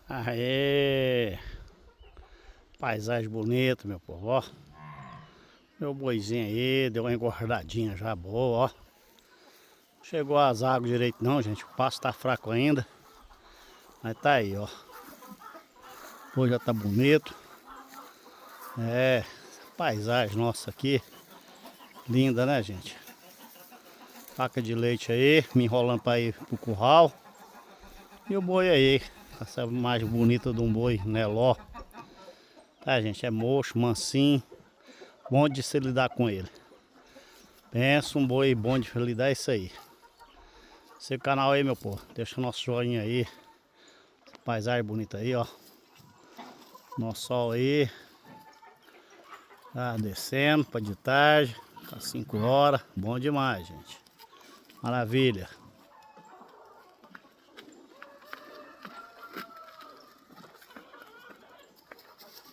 Aê! Paisagem bonita, meu povo, ó. Meu boizinho aí, deu uma engordadinha já boa, ó. Chegou as águas direito não, gente. O pasto tá fraco ainda. Mas tá aí, ó. Hoje já tá bonito. É, paisagem nossa aqui. Linda, né, gente? Vaca de leite aí, me enrolando pra ir pro curral. E o boi aí, essa imagem bonita de um boi Neló. Tá, gente? É moço, mansinho. Bom de se lidar com ele. Pensa um boi bom de lidar, é isso aí. Seu canal aí, meu povo. Deixa o nosso joinha aí. Paisagem bonita aí, ó. Nosso sol aí. Tá descendo para de tarde. Tá 5 horas. Bom demais, gente. Maravilha.